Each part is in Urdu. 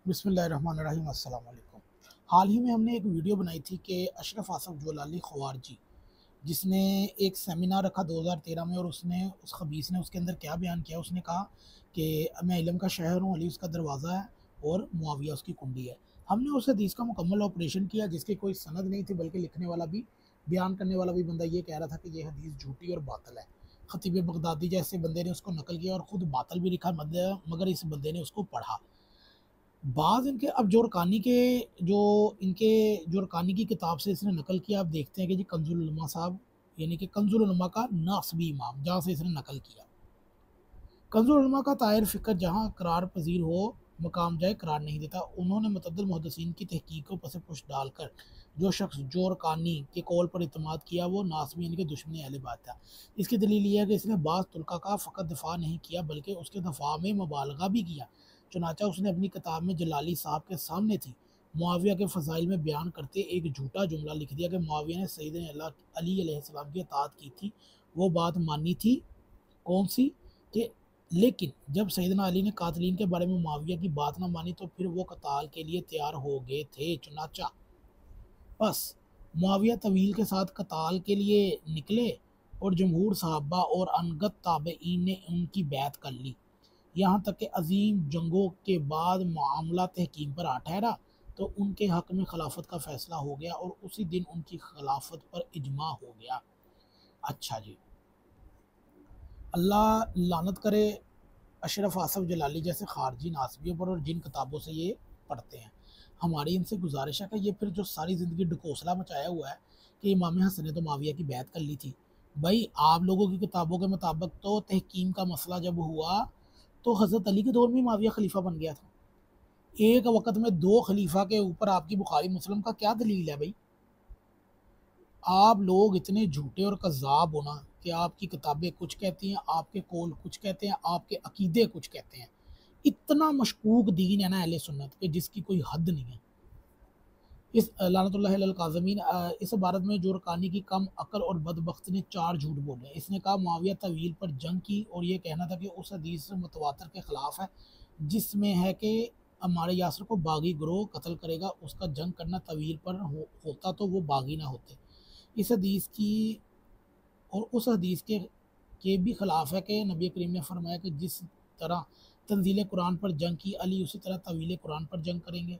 بسم اللہ الرحمن الرحیم۔ السلام علیکم۔ حال ہی میں ہم نے ایک ویڈیو بنائی تھی کہ اشرف آصف جولالی خوارجی جس نے ایک سیمینار رکھا 2013 میں، اور اس خبیث نے اس کے اندر کیا بیان کیا۔ اس نے کہا کہ میں علم کا شہر ہوں، علی اس کا دروازہ ہے اور معاویہ اس کی کنڈی ہے۔ ہم نے اس حدیث کا مکمل آپریشن کیا جس کی کوئی سند نہیں تھی، بلکہ لکھنے والا بھی، بیان کرنے والا بھی بندہ یہ کہہ رہا تھا کہ یہ حدیث جھوٹی اور باطل ہے۔ خطیب بغدادی جیسے بندے نے اس کو نقل کیا اور خود باطل بھی لکھا، مگر اس بندے نے اس کو پڑھا۔ بعض ان کے اب جورکانی کی کتاب سے اس نے نقل کیا۔ آپ دیکھتے ہیں کہ جی کنز العلماء صاحب، یعنی کہ کنز العلماء کا ناصبی امام جہاں سے اس نے نقل کیا۔ کنز العلماء کا طاہر فکر جہاں قرار پذیر ہو مقام جائے قرار نہیں دیتا۔ انہوں نے متعدد محدثین کی تحقیق کو پس پش ڈال کر جو شخص جورکانی کے قول پر اعتماد کیا وہ ناصبی یعنی کہ دشمن اہل بیت تھا۔ اس کی دلیل یہ ہے کہ اس نے بعض طلقہ کا فقط دفاع نہیں کیا بلکہ اس کے دفاع میں مبالغہ بھی کیا۔ چنانچہ اس نے اپنی کتاب میں جلالی صاحب کے سامنے تھی معاویہ کے فضائل میں بیان کرتے ایک جھوٹا جملہ لکھ دیا کہ معاویہ نے سیدنا علی علیہ السلام کی اطاعت کی تھی۔ وہ بات مانی تھی کون سی؟ کہ لیکن جب سیدنا علی نے قاتلین کے بارے میں معاویہ کی بات نہ مانی تو پھر وہ قتال کے لیے تیار ہو گئے تھے۔ چنانچہ بس معاویہ طویل کے ساتھ قتال کے لیے نکلے اور جمہور صحابہ اور انگت تابعین نے ان کی بیعت کر لی، یہاں تک کہ عظیم جنگوں کے بعد معاملہ تحکیم پر آ ٹھہرا تو ان کے حق میں خلافت کا فیصلہ ہو گیا اور اسی دن ان کی خلافت پر اجماع ہو گیا۔ اچھا جی، اللہ لعنت کرے اشرف آصف جلالی جیسے خارجی ناسبیوں پر اور جن کتابوں سے یہ پڑھتے ہیں۔ ہماری ان سے گزارش ہے کہ یہ پھر جو ساری زندگی ڈکوسلا مچایا ہوا ہے کہ امام حسن نے تو معاویہ کی بیعت کر لی تھی، بھائی آپ لوگوں کی کتابوں کے مطابق تو تحکیم کا مسئلہ جب ہوا تو حضرت علی کے دور میں معاویہ خلیفہ بن گیا تھا۔ ایک وقت میں دو خلیفہ کے اوپر آپ کی بخاری مسلم کا کیا دلیل ہے بھائی؟ آپ لوگ اتنے جھوٹے اور کذاب ہونا کہ آپ کی کتابیں کچھ کہتی ہیں، آپ کے قول کچھ کہتے ہیں، آپ کے عقیدے کچھ کہتے ہیں۔ اتنا مشکوک دین ہے نا اہل سنت کہ جس کی کوئی حد نہیں ہے۔ اس لعنت اللہ علی القاذمین، اس عبارت میں جورکانی کی کم عقل اور بدبخت نے 4 جھوٹ بولے۔ اس نے کہا معاویہ طویل پر جنگ کی اور یہ کہنا تھا کہ اس حدیث متواتر کے خلاف ہے جس میں ہے کہ ہمارے یاسر کو باغی گروہ قتل کرے گا، اس کا جنگ کرنا طویل پر ہوتا تو وہ باغی نہ ہوتے۔ اس حدیث کی اور اس حدیث کے بھی خلاف ہے کہ نبی کریم نے فرمایا کہ جس طرح تنزیل قرآن پر جنگ کی علی اسی طرح طویل قرآن پر جنگ کریں گے،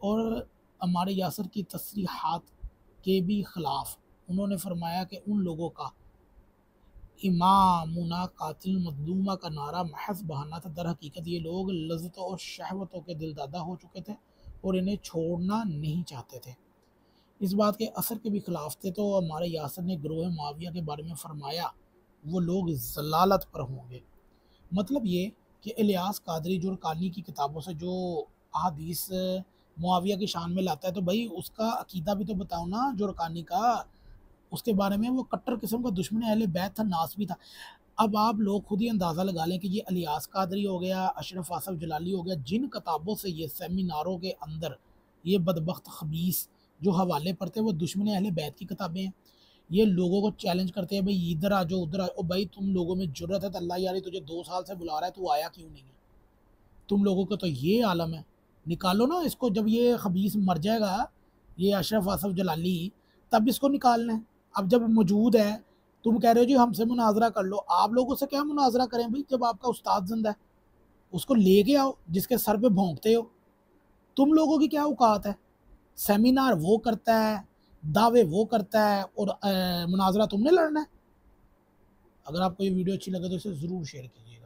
اور ہمارے یاسر کی تصریحات کے بھی خلاف انہوں نے فرمایا کہ ان لوگوں کا امامنا قاتل مظلومہ کا نعرہ محض بہانہ تھا، در حقیقت یہ لوگ لذتوں اور شہوتوں کے دل دادہ ہو چکے تھے اور انہیں چھوڑنا نہیں چاہتے تھے۔ اس بات کے اثر کے بھی خلاف تھے تو ہمارے یاسر نے گروہ معاویہ کے بارے میں فرمایا وہ لوگ ضلالت پر ہوں گے۔ مطلب یہ کہ الیاس قادری جورکانی کی کتابوں سے جو احادیث معاویہ کی شان میں لاتا ہے تو بھائی اس کا عقیدہ بھی تو بتاؤ نا جورکانی کا۔ اس کے بارے میں وہ کٹر قسم کا دشمن اہل بیت تھا، ناسبی تھا۔ اب آپ لوگ خود ہی اندازہ لگا لیں کہ یہ الیاس قادری ہو گیا، اشرف آصف جلالی ہو گیا، جن کتابوں سے یہ سیمیناروں کے اندر یہ بدبخت خبیث جو حوالے پڑھتے ہیں وہ دشمن اہل بیت کی کتابیں ہیں۔ یہ لوگوں کو چیلنج کرتے ہیں بھائی ادھر آ جاؤ ادھر آ جاؤ، بھائی تم لوگوں میں جرت ہے تو اللہ یاری تجھے 2 سال سے بلا رہا ہے تو آیا کیوں نہیں ہے؟ تم لوگوں کو تو یہ عالم ہے، نکالو نا اس کو۔ جب یہ خبیث مر جائے گا یہ اشرف آصف جلالی تب اس کو نکالنا ہے۔ اب جب موجود ہے تم کہہ رہے ہو جی ہم سے مناظرہ کر لو، آپ لوگوں سے کیا مناظرہ کریں بھائی جب آپ کا استاد زندہ ہے؟ اس کو لے کے آؤ جس کے سر پہ بھونکتے ہو۔ تم لوگوں کی کیا اوقات ہے؟ سیمینار وہ کرتا ہے، دعوے وہ کرتا ہے، اور مناظرہ تم نے لڑنا ہے۔ اگر آپ کو یہ ویڈیو اچھی لگے تو اسے ضرور شیئر کیجیے گا۔